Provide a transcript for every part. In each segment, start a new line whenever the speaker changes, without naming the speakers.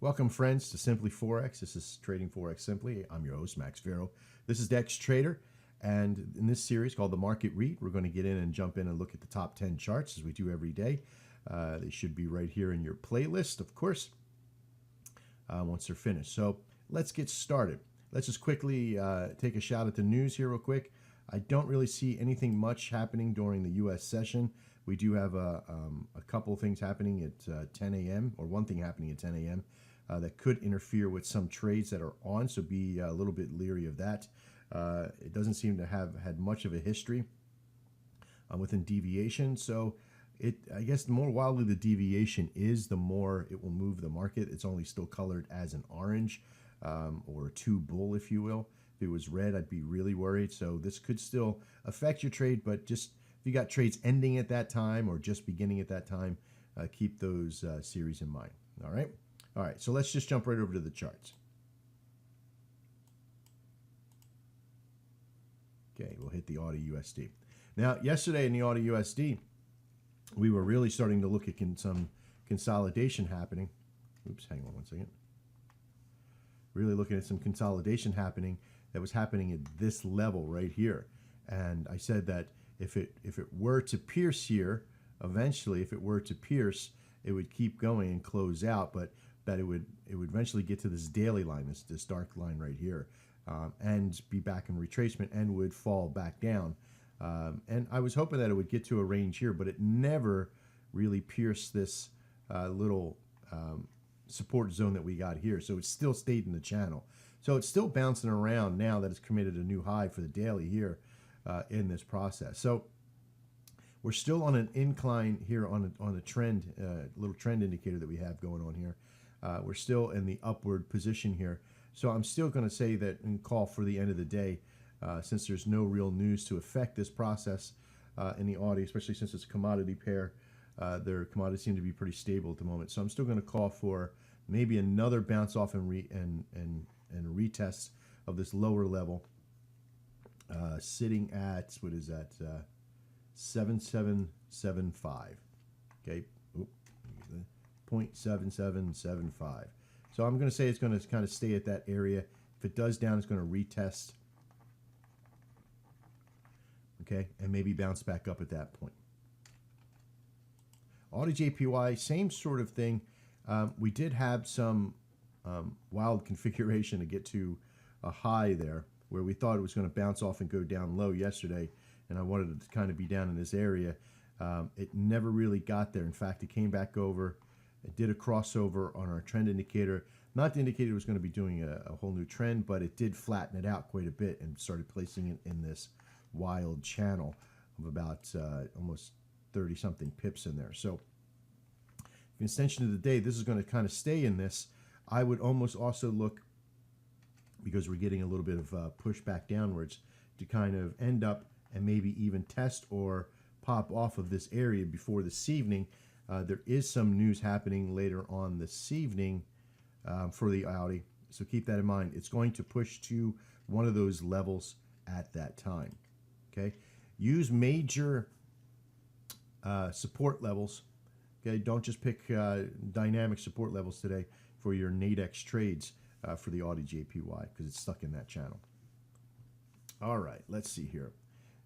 Welcome, friends, to Simply Forex. This is Trading Forex Simply. I'm your host, Max Vero. This is Dex Trader, and in this series called The Market Read, we're going to get in and jump in and look at the top 10 charts as we do every day. They should be right here in your playlist, of course, once they're finished. So let's get started. Let's just quickly take a shot at the news here real quick. I don't really see anything much happening during the U.S. session. We do have a couple of things happening at 10 a.m. or one thing happening at 10 a.m. That could interfere with some trades that are on, so be a little bit leery of that. It doesn't seem to have had much of a history within deviation, so I guess the more wildly the deviation is, the more it will move the market. It's only still colored as an orange or a 2 bull, if you will. If it was red, I'd be really worried. So this could still affect your trade, but just if you got trades ending at that time or just beginning at that time, keep those series in mind. All right. All right. So let's just jump right over to the charts. Okay. We'll hit the AUDUSD. Now, yesterday in the AUDUSD, we were really starting to look at some consolidation happening. Oops. Hang on one second. Really looking at some consolidation happening that was happening at this level right here. And I said that if it were to pierce here, eventually, if it were to pierce, it would keep going and close out, but that it would eventually get to this daily line, this dark line right here, and be back in retracement and would fall back down. And I was hoping that it would get to a range here, but it never really pierced this little support zone that we got here. So it still stayed in the channel. So it's still bouncing around now that it's committed a new high for the daily here in this process. So we're still on an incline here on a trend, little trend indicator that we have going on here. We're still in the upward position here. So I'm still going to say that and call for the end of the day, since there's no real news to affect this process in the AUD, especially since it's a commodity pair. Their commodities seem to be pretty stable at the moment. So I'm still going to call for maybe another bounce off and retest of this lower level, sitting at, what is that, 7775. Okay, 0.7775. So I'm going to say it's going to kind of stay at that area. If it does down, it's going to retest. Okay, and maybe bounce back up at that point. AUDJPY, same sort of thing. We did have some wild configuration to get to a high there where we thought it was going to bounce off and go down low yesterday, and I wanted it to kind of be down in this area. It never really got there. In fact, it came back over. It did a crossover on our trend indicator, not to indicate it was going to be doing a whole new trend, but it did flatten it out quite a bit and started placing it in this wild channel of about almost 30-something pips in there. So the extension of the day, this is going to kind of stay in this. I would almost also look, because we're getting a little bit of pushback downwards, to kind of end up and maybe even test or pop off of this area before this evening. There is some news happening later on this evening for the Audi, so keep that in mind. It's going to push to one of those levels at that time. Okay, use major support levels. Okay, don't just pick dynamic support levels today for your Nadex trades for the AUDJPY, because it's stuck in that channel. All right, let's see here.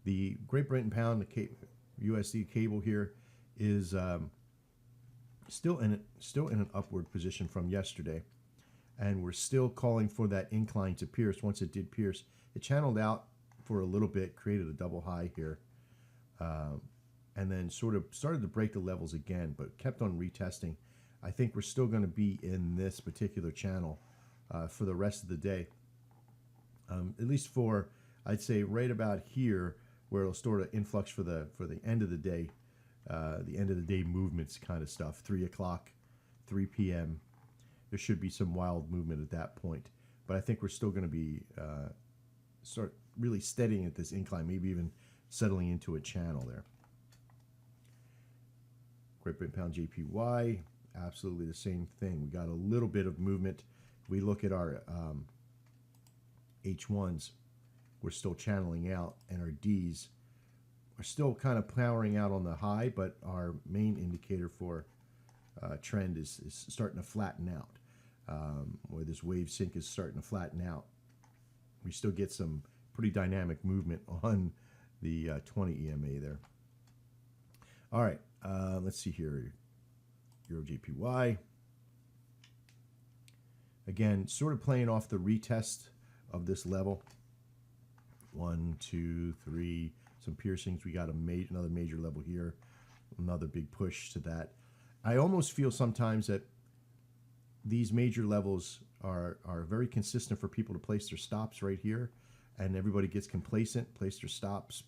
The Great Britain pound, the USD cable here is still in an upward position from yesterday, and we're still calling for that incline to pierce. Once it did pierce, it channeled out for a little bit, created a double high here, and then sort of started to break the levels again, but kept on retesting. I think we're still going to be in this particular channel for the rest of the day, at least for, I'd say, right about here, where it'll sort of influx for the end of the day, movements kind of stuff. 3 o'clock, 3 p.m. There should be some wild movement at that point, but I think we're still going to be start really steadying at this incline, maybe even settling into a channel there. Great Britain pound JPY, absolutely the same thing. We got a little bit of movement. If we look at our H1s, we're still channeling out, and our Ds are still kind of powering out on the high, but our main indicator for trend is starting to flatten out. where this wave sync is starting to flatten out. We still get some pretty dynamic movement on the 20 EMA there. All right, let's see here. EURUJPY. Again, sort of playing off the retest of this level. 1, 2, 3, some piercings. We got another major level here. Another big push to that. I almost feel sometimes that these major levels are very consistent for people to place their stops right here, and everybody gets complacent, place their stops,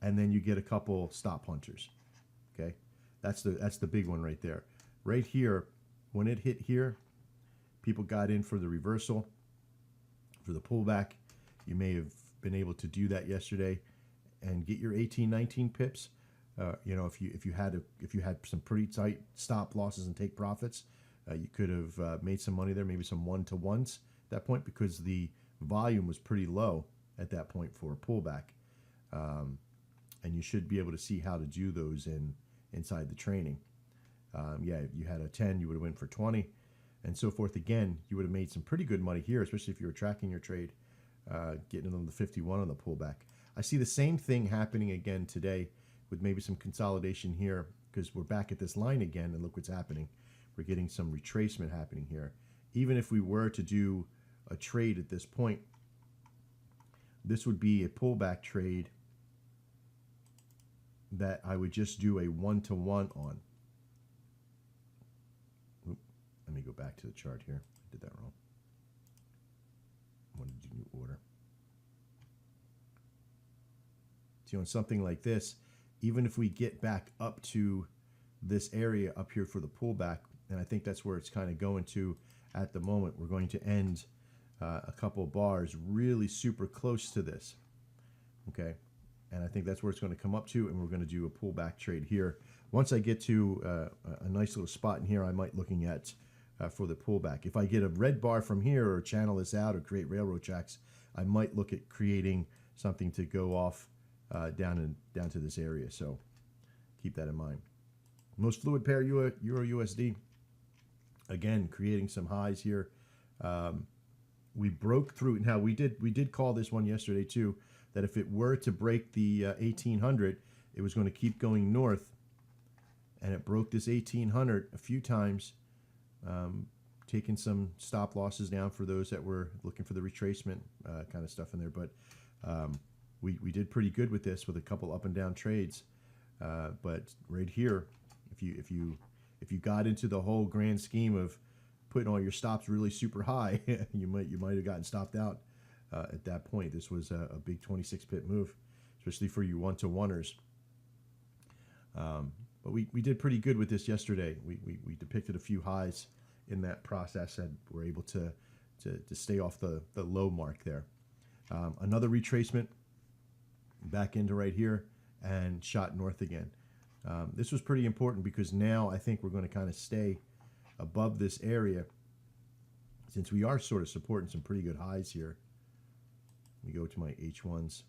and then you get a couple stop hunters. Okay, that's the big one right there. Right here, when it hit here, people got in for the reversal, for the pullback. You may have been able to do that yesterday and get your 18, 19 pips. You know, if you had some pretty tight stop losses and take profits, you could have made some money there, maybe some 1-to-1s at that point, because the volume was pretty low at that point for a pullback. And you should be able to see how to do those inside the training. Yeah, if you had a 10, you would have went for 20, and so forth. Again, you would have made some pretty good money here, especially if you were tracking your trade, getting on the 51 on the pullback. I see the same thing happening again today with maybe some consolidation here, because we're back at this line again, and look what's happening. We're getting some retracement happening here. Even if we were to do a trade at this point, this would be a pullback trade that I would just do a 1-to-1 on. Oop, let me go back to the chart here. I did that wrong. I wanted to do new order. See, on something like this, even if we get back up to this area up here for the pullback, and I think that's where it's kind of going to at the moment, we're going to end a couple bars really super close to this. Okay, and I think that's where it's going to come up to, and we're going to do a pullback trade here. Once I get to a nice little spot in here, I might looking at for the pullback. If I get a red bar from here, or channel this out, or create railroad tracks, I might look at creating something to go off down to this area. So keep that in mind. Most fluid pair, EURUSD. Again, creating some highs here. We broke through. Now we did call this one yesterday too, that if it were to break the 1800, it was going to keep going north, and it broke this 1800 a few times, taking some stop losses down for those that were looking for the retracement kind of stuff in there. But we did pretty good with this, with a couple up and down trades. But right here, if you got into the whole grand scheme of putting all your stops really super high, you might have gotten stopped out at that point. This was a big 26 pip move, especially for you 1-to-1ers. But we did pretty good with this yesterday. We depicted a few highs in that process and were able to stay off the low mark there. Another retracement back into right here and shot north again. This was pretty important, because now I think we're going to kind of stay above this area, since we are sort of supporting some pretty good highs here. Let me go to my H1s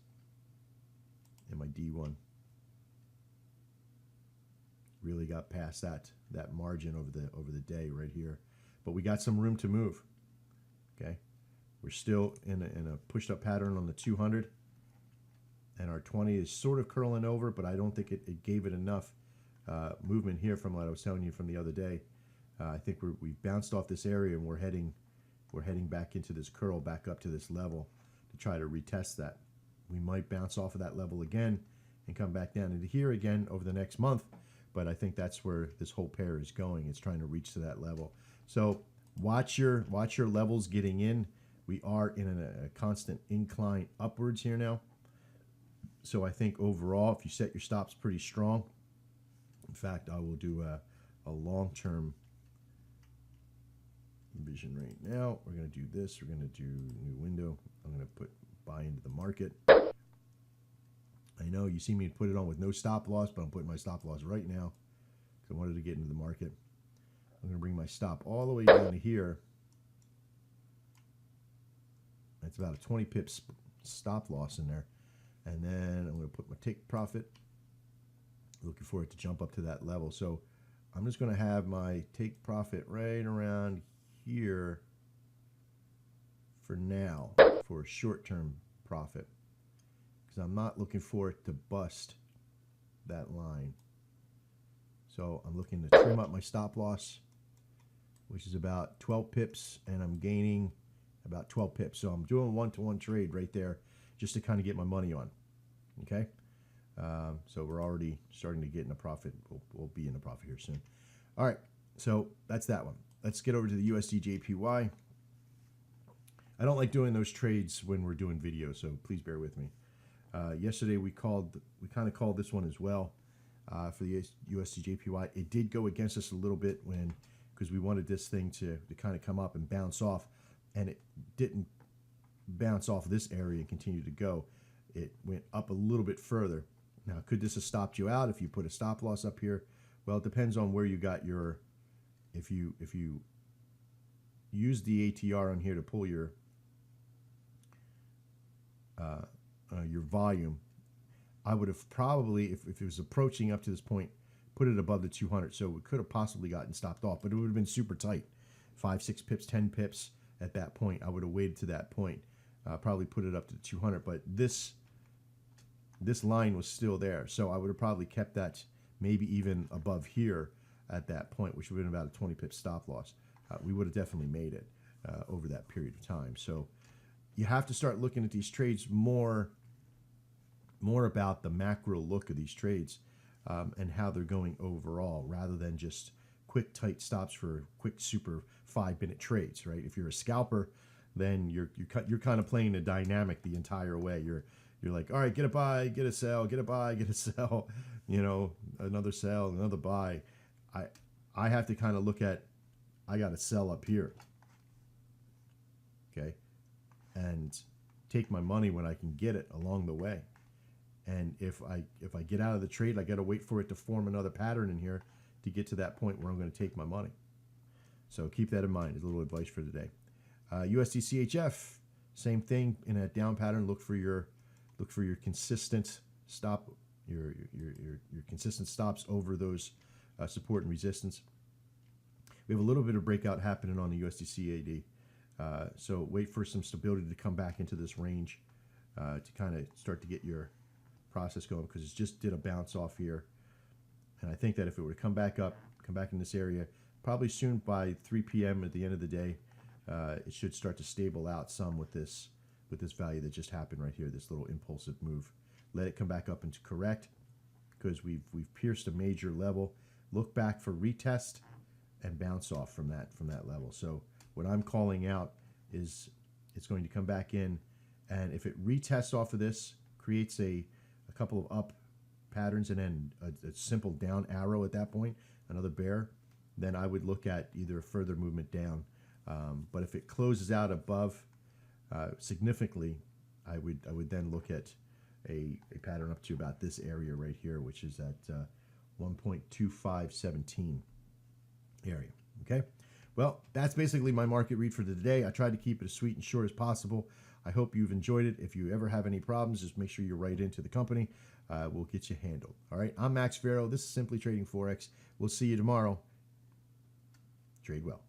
and my D1. Really got past that margin over the day right here, but we got some room to move. Okay, we're still in a pushed up pattern on the 200, and our 20 is sort of curling over, but I don't think it gave it enough movement here from what I was telling you from the other day. I think we've bounced off this area, and we're heading back into this curl, back up to this level to try to retest that. We might bounce off of that level again and come back down into here again over the next month, but I think that's where this whole pair is going. It's trying to reach to that level. So watch your levels getting in. We are in a constant incline upwards here now. So I think overall, if you set your stops pretty strong, in fact, I will do a long-term vision right now. We're going to do this. We're going to do new window. I'm going to put buy into the market. I know you see me put it on with no stop loss, but I'm putting my stop loss right now because I wanted to get into the market. I'm going to bring my stop all the way down to here. That's about a 20 pips stop loss in there. And then I'm going to put my take profit. Looking for it to jump up to that level. So I'm just going to have my take profit right around here for now for a short-term profit, because I'm not looking for it to bust that line. So I'm looking to trim up my stop loss, which is about 12 pips, and I'm gaining about 12 pips. So I'm doing one-to-one trade right there just to kind of get my money on. Okay, so we're already starting to get in a profit. We'll be in a profit here soon. All right, so that's that one. Let's get over to the USDJPY. I don't like doing those trades when we're doing video, so please bear with me. Yesterday we kind of called this one as well for the USDJPY. It did go against us a little bit because we wanted this thing to kind of come up and bounce off, and it didn't bounce off this area and continue to go. It went up a little bit further. Now, could this have stopped you out if you put a stop loss up here? Well, it depends on where you got your, if you use the ATR on here to pull your volume, I would have probably, if it was approaching up to this point, put it above the 200. So it could have possibly gotten stopped off, but it would have been super tight. 5, 6 pips, 10 pips at that point. I would have waited to that point, probably put it up to 200, but this line was still there. So I would have probably kept that maybe even above here at that point, which would have been about a 20 pip stop loss. We would have definitely made it over that period of time. So you have to start looking at these trades more about the macro look of these trades and how they're going overall, rather than just quick tight stops for quick super 5-minute trades, right? If you're a scalper, then you're kind of playing a dynamic the entire way. You're like, all right, get a buy, get a sell, get a buy, get a sell, you know, another sell, another buy. I have to kind of look at, I got to sell up here, okay, and take my money when I can get it along the way. And if I get out of the trade, I got to wait for it to form another pattern in here to get to that point where I'm going to take my money. So keep that in mind. It's a little advice for today. USD CHF, same thing. In a down pattern, look for your consistent stop, your consistent stops over those support and resistance. We have a little bit of breakout happening on the USD CAD. So wait for some stability to come back into this range to kind of start to get your process going, because it just did a bounce off here. And I think that if it were to come back up, come back in this area, probably soon by 3 p.m. at the end of the day, it should start to stable out some with this value that just happened right here, this little impulsive move. Let it come back up into correct, because we've pierced a major level. Look back for retest and bounce off from that level. So what I'm calling out is it's going to come back in, and if it retests off of this, creates a couple of up patterns and then a simple down arrow at that point, another bear, then I would look at either a further movement down. But if it closes out above significantly, I would then look at a pattern up to about this area right here, which is at 1.2517 area. Okay, well, that's basically my market read for today. I tried to keep it as sweet and short as possible. I hope you've enjoyed it. If you ever have any problems, just make sure you write into the company. We'll get you handled. All right, I'm Max Farrow. This is Simply Trading Forex. We'll see you tomorrow. Trade well.